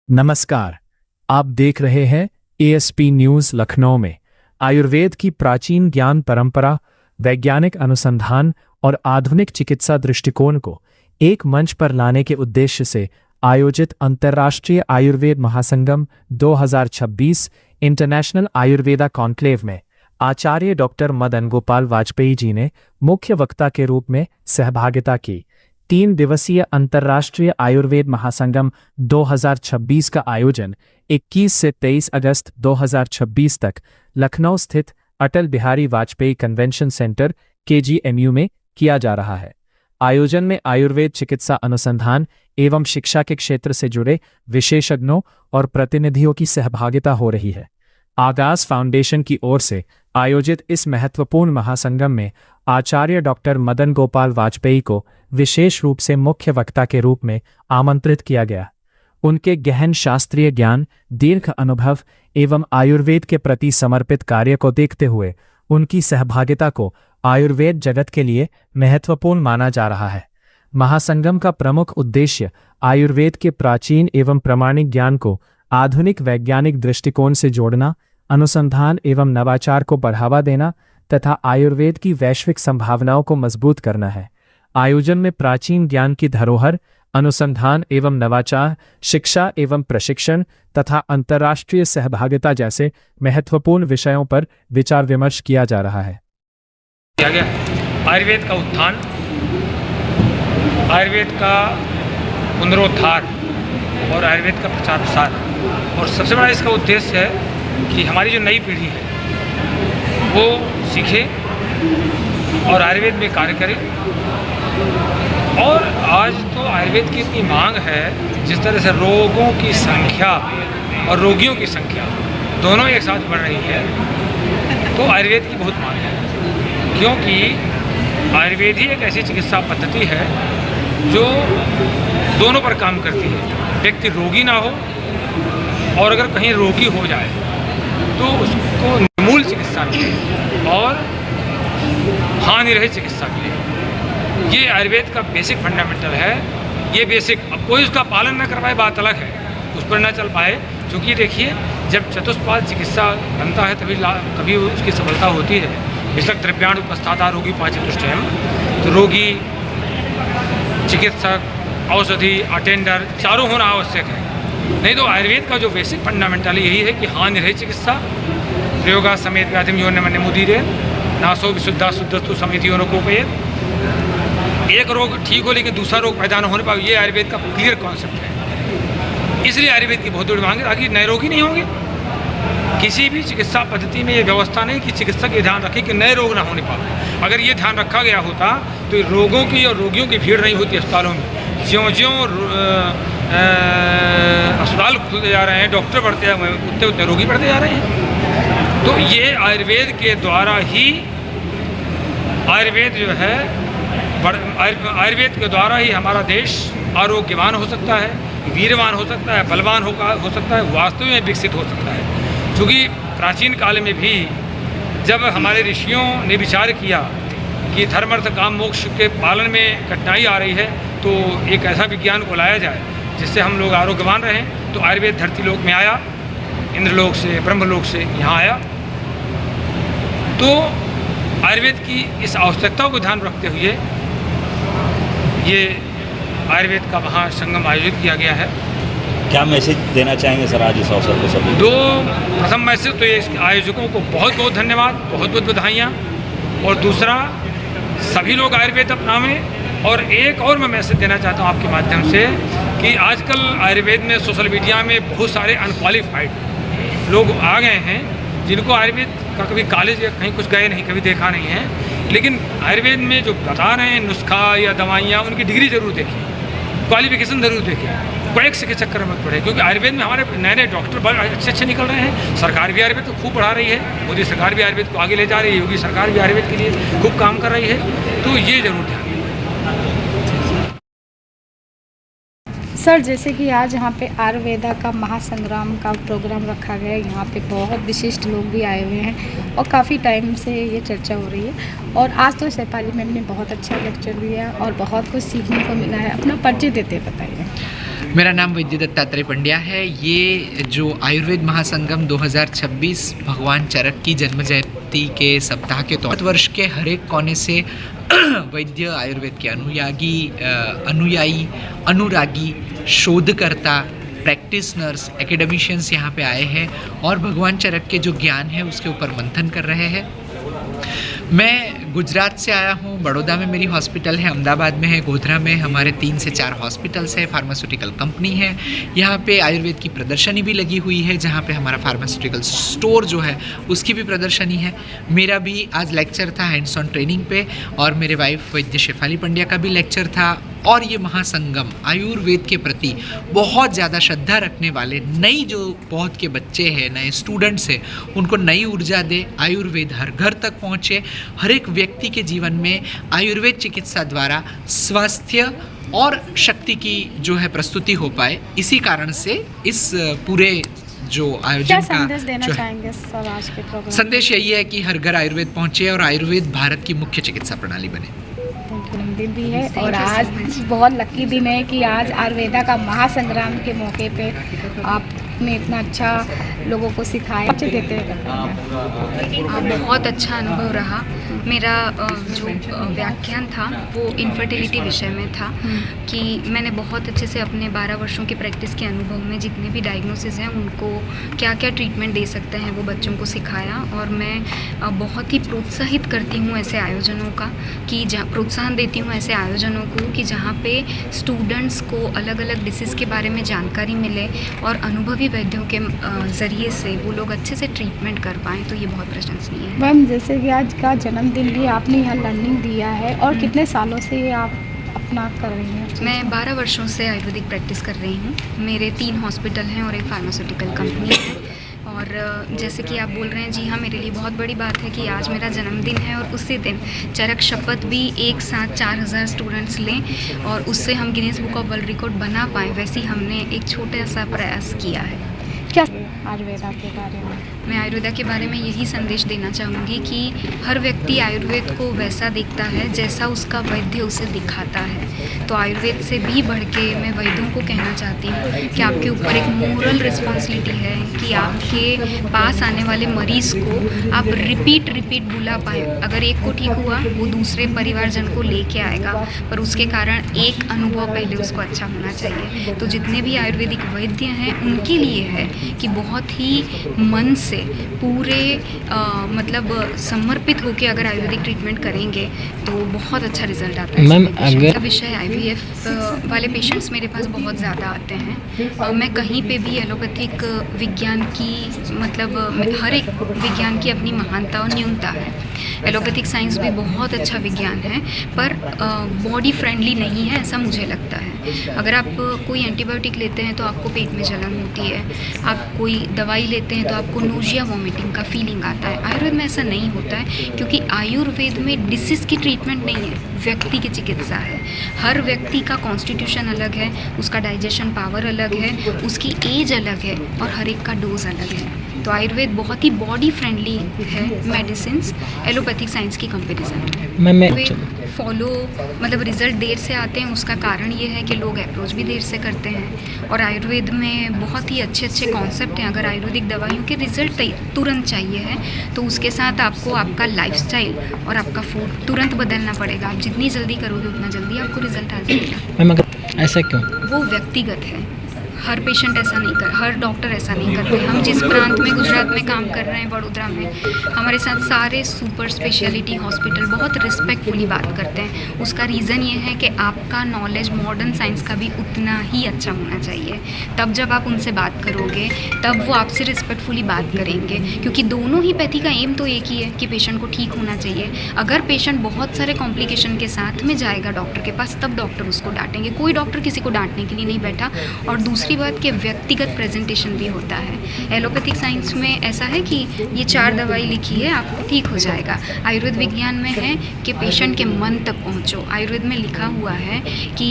नमस्कार, आप देख रहे हैं एएसपी न्यूज लखनऊ में। आयुर्वेद की प्राचीन ज्ञान परंपरा, वैज्ञानिक अनुसंधान और आधुनिक चिकित्सा दृष्टिकोण को एक मंच पर लाने के उद्देश्य से आयोजित अंतर्राष्ट्रीय आयुर्वेद महासंगम 2026 इंटरनेशनल आयुर्वेदा कॉन्क्लेव में आचार्य डॉक्टर मदन गोपाल वाजपेयी जी ने मुख्य वक्ता के रूप में सहभागिता की। 3 दिवसीय अंतर्राष्ट्रीय आयुर्वेद महासंगम 2026 का आयोजन 21 से 23 अगस्त 2026 तक लखनऊ स्थित Atal Bihari Vajpayee convention centre KGMU में किया जा रहा है। आयोजन में आयुर्वेद चिकित्सा अनुसंधान एवं शिक्षा के क्षेत्र से जुड़े विशेषज्ञों और प्रतिनिधियों की सहभागिता हो रही है। आगाज फाउंडेशन की ओर से आयोजित इस महत्वपूर्ण महासंगम में आचार्य डॉक्टर मदन गोपाल वाजपेयी को विशेष रूप से मुख्य वक्ता के रूप में आमंत्रित किया गया। उनके गहन शास्त्रीय ज्ञान, दीर्घ अनुभव एवं आयुर्वेद के प्रति समर्पित कार्य को देखते हुए उनकी सहभागिता को आयुर्वेद जगत के लिए महत्वपूर्ण माना जा रहा है। महासंगम का प्रमुख उद्देश्य आयुर्वेद के प्राचीन एवं प्रामाणिक ज्ञान को आधुनिक वैज्ञानिक दृष्टिकोण से जोड़ना, अनुसंधान एवं नवाचार को बढ़ावा देना तथा आयुर्वेद की वैश्विक संभावनाओं को मजबूत करना है। आयोजन में प्राचीन ज्ञान की धरोहर, अनुसंधान एवं नवाचार, शिक्षा एवं प्रशिक्षण तथा अंतर्राष्ट्रीय सहभागिता जैसे महत्वपूर्ण विषयों पर विचार विमर्श किया जा रहा है। आयुर्वेद का उत्थान, आयुर्वेद का पुनरुद्धार और आयुर्वेद का प्रचार प्रसार, और सबसे बड़ा इसका उद्देश्य है कि हमारी जो नई पीढ़ी है वो सीखे और आयुर्वेद में कार्य करे। और आज तो आयुर्वेद की इतनी मांग है, जिस तरह से रोगों की संख्या और रोगियों की संख्या दोनों एक साथ बढ़ रही है, तो आयुर्वेद की बहुत मांग है। क्योंकि आयुर्वेद ही एक ऐसी चिकित्सा पद्धति है जो दोनों पर काम करती है। व्यक्ति रोगी ना हो और अगर कहीं रोगी हो जाए तो उसको निर्मूल चिकित्सा मिले और हानि रहित चिकित्सा मिले। ये आयुर्वेद का बेसिक फंडामेंटल है। ये बेसिक, अब कोई उसका पालन न कर पाए बात अलग है, उस पर न चल पाए। क्योंकि देखिए, जब चतुष्पाद चिकित्सा बनता है तभी उसकी सफलता होती है। विषक द्रव्याणु उपस्थाता रोगी पाचतुष्टयम्, तो रोगी, चिकित्सक, औषधि, अटेंडर चारों होना आवश्यक है। नहीं तो आयुर्वेद का जो बेसिक फंडामेंटल यही है कि हानि रहित चिकित्सा, प्रयोगा समेत व्याधिम यो न मुदीरे नासो विशुद्धा शुद्धस्तु समेत यो न कोपयेत्। एक रोग ठीक हो लेकिन दूसरा रोग पैदा न होने पाए, ये आयुर्वेद का क्लियर कॉन्सेप्ट है। इसलिए आयुर्वेद की बहुत बड़ी मांग है ताकि नए रोगी नहीं होंगे। किसी भी चिकित्सा पद्धति में ये व्यवस्था नहीं कि चिकित्सक ये ध्यान रखे कि नए रोग ना होने पाए। अगर ये ध्यान रखा गया होता तो रोगों की और रोगियों की भीड़ नहीं होती अस्पतालों में। ज्यों-ज्यों अस्पताल खुलते जा रहे हैं, डॉक्टर बढ़ते जा रहे हैं, उतने उतने रोगी बढ़ते जा रहे हैं। तो ये आयुर्वेद के द्वारा ही, आयुर्वेद जो है, आयुर्वेद के द्वारा ही हमारा देश आरोग्यवान हो सकता है, वीरवान हो सकता है, बलवान हो सकता है, वास्तव में विकसित हो सकता है। क्योंकि प्राचीन काल में भी जब हमारे ऋषियों ने विचार किया कि धर्म अर्थ काम मोक्ष के पालन में कठिनाई आ रही है, तो एक ऐसा विज्ञान को लाया जाए जिससे हम लोग आरोग्यवान रहें, तो आयुर्वेद धरती लोक में आया, इंद्रलोक से, ब्रह्मलोक से यहाँ आया। तो आयुर्वेद की इस आवश्यकता को ध्यान रखते हुए ये आयुर्वेद का महासंगम आयोजित किया गया है। क्या मैसेज देना चाहेंगे सर आज इस अवसर पर सभी? प्रथम मैसेज तो ये आयोजकों को बहुत बहुत धन्यवाद, बहुत बहुत बधाइयाँ। और दूसरा, सभी लोग आयुर्वेद अपनावें। और एक और मैं मैसेज देना चाहता हूँ आपके माध्यम से कि आजकल आयुर्वेद में, सोशल मीडिया में बहुत सारे अनक्वालिफाइड लोग आ गए हैं, जिनको आयुर्वेद का कभी कॉलेज या कहीं कुछ गए नहीं, कभी देखा नहीं है, लेकिन आयुर्वेद में जो बता रहे हैं नुस्खा या दवाइयाँ, उनकी डिग्री जरूर देखें, क्वालिफिकेशन ज़रूर देखें, क्वैक्स के चक्कर में मत पड़े। क्योंकि आयुर्वेद में हमारे नए नए डॉक्टर बड़े अच्छे निकल रहे हैं। सरकार भी आयुर्वेद को खूब बढ़ा रही है, मोदी सरकार भी आयुर्वेद को आगे ले जा रही है, योगी सरकार भी आयुर्वेद के लिए खूब काम कर रही है। तो ये ज़रूर ध्यान दें। सर, जैसे कि आज यहाँ पे आयुर्वेदा का महासंग्राम का प्रोग्राम रखा गया है, यहाँ पे बहुत विशिष्ट लोग भी आए हुए हैं और काफ़ी टाइम से ये चर्चा हो रही है। और आज तो शेफाली मैम ने बहुत अच्छा लेक्चर दिया और बहुत कुछ सीखने को मिला है। अपना परिचय देते बताइए। मेरा नाम वैद्य दत्तात्रेय पंड्या है। ये जो आयुर्वेद महासंगम 2026 भगवान चरक की जन्म जयंती के सप्ताह के तौर वर्ष के हर एक कोने से वैद्य आयुर्वेद के अनुयायी, अनुरागी, शोधकर्ता, प्रैक्टिस नर्स, एकेडमिशियंस यहाँ पे आए हैं और भगवान चरक के जो ज्ञान है उसके ऊपर मंथन कर रहे हैं। मैं गुजरात से आया हूँ। बड़ौदा में मेरी हॉस्पिटल है, अहमदाबाद में है, गोधरा में हमारे 3 से 4 हॉस्पिटल्स है, फार्मास्यूटिकल कंपनी है। यहाँ पे आयुर्वेद की प्रदर्शनी भी लगी हुई है, जहाँ पे हमारा फार्मास्यूटिकल स्टोर जो है उसकी भी प्रदर्शनी है। मेरा भी आज लेक्चर था हैंड्स ऑन ट्रेनिंग पे और मेरे वाइफ वैद्य शेफाली पंड्या का भी लेक्चर था। और ये महासंगम आयुर्वेद के प्रति बहुत ज़्यादा श्रद्धा रखने वाले नई जो बहुत के बच्चे हैं, नए स्टूडेंट्स हैं, उनको नई ऊर्जा दे। आयुर्वेद हर घर तक पहुँचे, हर एक व्यक्ति के जीवन में आयुर्वेद चिकित्सा द्वारा स्वास्थ्य और शक्ति की जो है प्रस्तुति हो पाए। इसी कारण से इस पूरे जो आयोजन का संदेश देना चाहेंगे सर आज के प्रोग्राम? संदेश यही है कि हर घर आयुर्वेद पहुँचे और आयुर्वेद भारत की मुख्य चिकित्सा प्रणाली बने। दिन भी है और आज बहुत लकी दिन है कि आज आयुर्वेदा का महासंग्राम के मौके पे आपने इतना अच्छा लोगों को सिखाया। देते बहुत अच्छा अनुभव रहा। मेरा जो व्याख्यान था वो इनफर्टिलिटी विषय में था कि मैंने बहुत अच्छे से अपने 12 वर्षों की प्रैक्टिस के अनुभव में जितने भी डायग्नोसिस हैं उनको क्या क्या ट्रीटमेंट दे सकते हैं वो बच्चों को सिखाया। और मैं बहुत ही प्रोत्साहित करती हूँ ऐसे आयोजनों का कि प्रोत्साहन देती हूँ ऐसे आयोजनों को कि जहाँ पे स्टूडेंट्स को अलग अलग डिसीज़ के बारे में जानकारी मिले और अनुभवी वैद्यों के ज़रिए से वो लोग अच्छे से ट्रीटमेंट कर पाएँ, तो ये बहुत प्रशंसनीय है। मैम, जैसे कि आज का जन्मदिन भी आपने यहाँ लर्निंग दिया है और कितने सालों से ये आप अपना कर रही हैं? मैं 12 वर्षों से आयुर्वेदिक प्रैक्टिस कर रही हूँ। मेरे 3 हॉस्पिटल हैं और एक फार्मास्यूटिकल कंपनी है। और जैसे कि आप बोल रहे हैं, जी हाँ, मेरे लिए बहुत बड़ी बात है कि आज मेरा जन्मदिन है और उसी दिन चरक शपथ भी एक साथ 4000 स्टूडेंट्स लें और उससे हम Guinness book of world record बना पाएँ, वैसे हमने एक छोटा सा प्रयास किया है। क्या आयुर्वेदा के बारे में? मैं आयुर्वेदा के बारे में यही संदेश देना चाहूँगी कि हर व्यक्ति आयुर्वेद को वैसा देखता है जैसा उसका वैद्य उसे दिखाता है। तो आयुर्वेद से भी बढ़ के मैं वैद्यों को कहना चाहती हूँ कि आपके ऊपर एक मोरल रिस्पॉन्सिबिलिटी है कि आपके पास आने वाले मरीज़ को आप रिपीट बुला पाए। अगर एक को ठीक हुआ वो दूसरे परिवारजन को लेके आएगा, पर उसके कारण एक अनुभव पहले उसको अच्छा होना चाहिए। तो जितने भी आयुर्वेदिक वैद्य हैं उनके लिए है कि बहुत ही मन से पूरे मतलब समर्पित होकर अगर आयुर्वेदिक ट्रीटमेंट करेंगे तो बहुत अच्छा रिजल्ट आता है। मैम, अगर विषय IVF वाले पेशेंट्स मेरे पास बहुत ज़्यादा आते हैं। मैं कहीं पे भी एलोपैथिक विज्ञान की मतलब हर एक विज्ञान की अपनी महानता और न्यूनता है। एलोपैथिक साइंस भी बहुत अच्छा विज्ञान है पर बॉडी फ्रेंडली नहीं है, ऐसा मुझे लगता है। अगर आप कोई एंटीबायोटिक लेते हैं तो आपको पेट में जलन होती है, आप कोई दवाई लेते हैं तो आपको नोजिया वॉमिटिंग का फीलिंग आता है। आयुर्वेद में ऐसा नहीं होता है, क्योंकि आयुर्वेद में डिसीज़ की ट्रीटमेंट नहीं है, व्यक्ति की चिकित्सा है। हर व्यक्ति का कॉन्स्टिट्यूशन अलग है, उसका डाइजेशन पावर अलग है, उसकी एज अलग है और हर एक का डोज अलग है। तो आयुर्वेद बहुत ही बॉडी फ्रेंडली है मेडिसिन एलोपैथिक साइंस की कंपेरिजन में। फॉलो मतलब रिजल्ट देर से आते हैं, उसका कारण ये है कि लोग अप्रोच भी देर से करते हैं। और आयुर्वेद में बहुत ही अच्छे अच्छे कॉन्सेप्ट हैं। अगर आयुर्वेदिक दवाइयों के रिजल्ट तुरंत चाहिए है तो उसके साथ आपको आपका लाइफस्टाइल और आपका फूड तुरंत बदलना पड़ेगा। आप जितनी जल्दी करोगे उतना जल्दी आपको रिजल्ट आ जाएगा। मैम, अगर ऐसा क्यों? वो व्यक्तिगत है, हर पेशेंट ऐसा नहीं कर, हर डॉक्टर ऐसा नहीं करते। हम जिस प्रांत में गुजरात में काम कर रहे हैं, बड़ोदरा में, हमारे साथ सारे सुपर स्पेशलिटी हॉस्पिटल बहुत रिस्पेक्टफुली बात करते हैं। उसका रीज़न ये है कि आपका नॉलेज मॉडर्न साइंस का भी उतना ही अच्छा होना चाहिए। तब जब आप उनसे बात करोगे तब वो आपसे रिस्पेक्टफुली बात करेंगे, क्योंकि दोनों ही पैथी का एम तो एक ही है कि पेशेंट को ठीक होना चाहिए। अगर पेशेंट बहुत सारे कॉम्प्लिकेशन के साथ में जाएगा डॉक्टर के पास, तब डॉक्टर उसको डांटेंगे। कोई डॉक्टर किसी को डांटने के लिए नहीं बैठा। और दूसरी बात कि व्यक्तिगत प्रेजेंटेशन भी होता है। एलोपैथिक साइंस में ऐसा है कि ये 4 दवाई लिखी है, आपको ठीक हो जाएगा। आयुर्वेद विज्ञान में है कि पेशेंट के मन तक पहुँचो। आयुर्वेद में लिखा हुआ है कि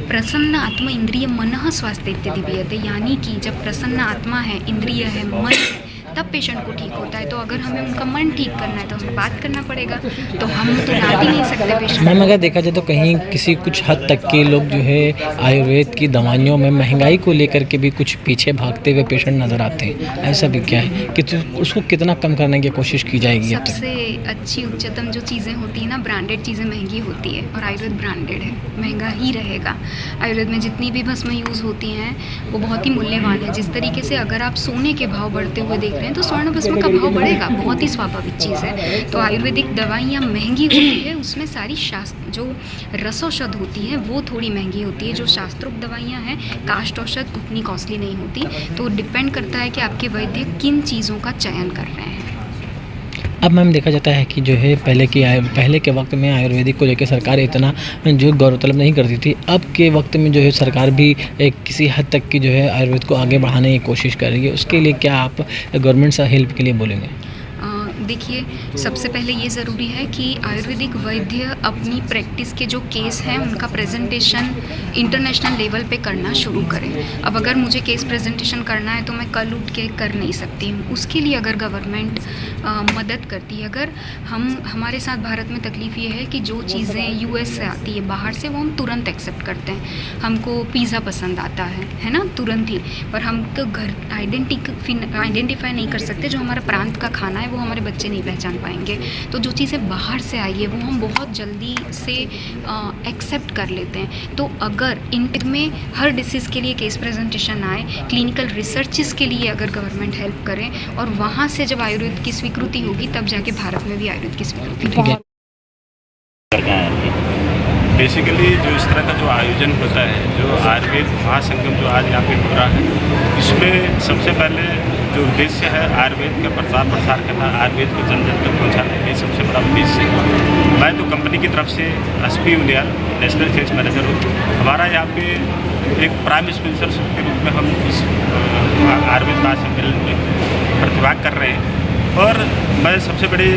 प्रसन्न आत्मा इंद्रिय मनः स्वास्थ्य इत्यादि भी है, यानी कि जब प्रसन्न आत्मा है, इंद्रिय है, मन है, तब पेशेंट को ठीक होता है। तो अगर हमें उनका मन ठीक करना है तो हमें बात करना पड़ेगा, तो हम तो डांट ही नहीं सकते पेशेंट। मैम अगर देखा जाए तो कहीं किसी कुछ हद तक के लोग जो है आयुर्वेद की दवाइयों में महंगाई को लेकर के भी कुछ पीछे भागते हुए पेशेंट नज़र आते हैं, ऐसा भी क्या है कि उसको कितना कम करने की कोशिश की जाएगी? अब तक सबसे अच्छी उच्चतम जो चीज़ें होती हैं ना, ब्रांडेड चीज़ें महंगी होती है और आयुर्वेद ब्रांडेड है, महंगा ही रहेगा। आयुर्वेद में जितनी भी भस्म यूज़ होती हैं वो बहुत ही मूल्यवान है। जिस तरीके से अगर आप सोने के भाव बढ़ते हुए देख रहे हैं तो स्वर्ण भस्म का भाव बढ़ेगा, बहुत ही स्वाभाविक चीज़ है। तो आयुर्वेदिक दवाइयाँ महंगी होती है, उसमें सारी शास्त्र जो रसौषध होती है वो थोड़ी महंगी होती है। जो शास्त्रोक्त दवाइयाँ हैं काष्ठ औषध उतनी कॉस्टली नहीं होती। तो डिपेंड करता है कि आपके वैद्य किन चीज़ों का चयन कर रहे हैं। अब मैम देखा जाता है कि जो है पहले के वक्त में आयुर्वेदिक को लेकर सरकार इतना जो गौरव तलब नहीं करती थी, अब के वक्त में जो है सरकार भी किसी हद तक की जो है आयुर्वेद को आगे बढ़ाने की कोशिश कर रही है। उसके लिए क्या आप गवर्नमेंट से हेल्प के लिए बोलेंगे? देखिए, सबसे पहले ये ज़रूरी है कि आयुर्वेदिक वैद्य अपनी प्रैक्टिस के जो केस हैं उनका प्रेजेंटेशन इंटरनेशनल लेवल पे करना शुरू करें। अब अगर मुझे केस प्रेजेंटेशन करना है तो मैं कल उठ के कर नहीं सकती हूँ। उसके लिए अगर गवर्नमेंट मदद करती है, अगर हमारे साथ भारत में तकलीफ़ ये है कि जो चीज़ें यूएस से आती है बाहर से, वो हम तुरंत एक्सेप्ट करते हैं। हमको पिज़्ज़ा पसंद आता है ना, तुरंत ही, पर हमको घर आइडेंटिफाई नहीं कर सकते जो हमारा प्रांत का खाना है वो हमारे बच्चे नहीं पहचान पाएंगे। तो जो चीज़ें बाहर से आई है वो हम बहुत जल्दी से एक्सेप्ट कर लेते हैं। तो अगर इनमें हर डिसीज़ के लिए केस प्रेजेंटेशन आए, क्लिनिकल रिसर्चेस के लिए अगर गवर्नमेंट हेल्प करे और वहाँ से जब आयुर्वेद की स्वीकृति होगी तब जाके भारत में भी आयुर्वेद की स्वीकृति होगी। बेसिकली जो इस तरह का जो आयोजन होता है, जो आयुर्वेद महासंगम जो आज यहाँ पे हो रहा है, इसमें सबसे पहले जो उद्देश्य है आयुर्वेद का प्रचार प्रसार करना, आयुर्वेद को जन जन तक पहुँचाना, ये सबसे बड़ा उद्देश्य है। मैं तो कंपनी की तरफ से SP Uniyal national sales manager हूँ। हमारा यहाँ पे एक प्राइम स्पॉन्सर के रूप में हम इस आयुर्वेद महासम्मेलन में प्रतिभाग कर रहे हैं। और मैं सबसे बड़े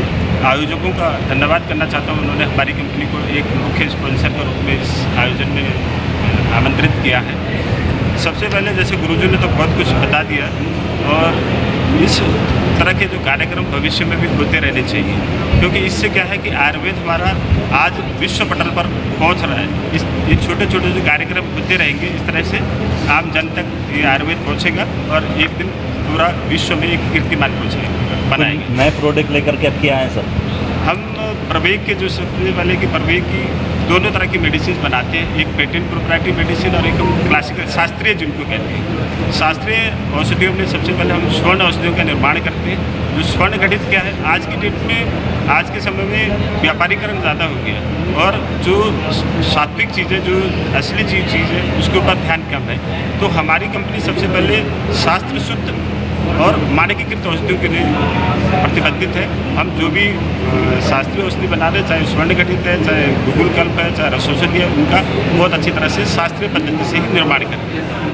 आयोजकों का धन्यवाद करना चाहता हूँ। उन्होंने हमारी कंपनी को एक मुख्य स्पॉन्सर के रूप में इस आयोजन में आमंत्रित किया है। सबसे पहले जैसे गुरुजी ने तो बहुत कुछ बता दिया, और इस तरह के जो कार्यक्रम भविष्य में भी होते रहने चाहिए, क्योंकि इससे क्या है कि आयुर्वेद हमारा आज विश्व पटल पर पहुंच रहा है। ये छोटे छोटे जो कार्यक्रम होते रहेंगे, इस तरह से आम जन तक ये आयुर्वेद पहुंचेगा और एक दिन पूरा विश्व में एक कीर्तिमान बनाएंगे। नए प्रोडक्ट लेकर के अब क्या है सर? हम प्रवेग के जो सबसे पहले की प्रवेग की दोनों तरह की मेडिसिन बनाते हैं, एक पेटेंट प्रोप्राइटरी मेडिसिन और एक क्लासिकल शास्त्रीय जिनको कहते हैं। शास्त्रीय औषधियों में सबसे पहले हम स्वर्ण औषधियों का निर्माण करते हैं। जो स्वर्ण घटित क्या है, आज की डेट में, आज के समय में व्यापारीकरण ज़्यादा हो गया और जो सात्विक चीज़ें, जो असली चीज़ है उसके ऊपर ध्यान कम है। तो हमारी कंपनी सबसे पहले शास्त्र शुद्ध और मानकीकृत औषधियों के लिए प्रतिबद्धित है। हम जो भी शास्त्रीय औषधि बना रहे, चाहे स्वर्ण घटित है, चाहे गुगुल कल्प है, चाहे रसौषधि है, उनका बहुत अच्छी तरह से शास्त्रीय पद्धति से ही निर्माण करते हैं।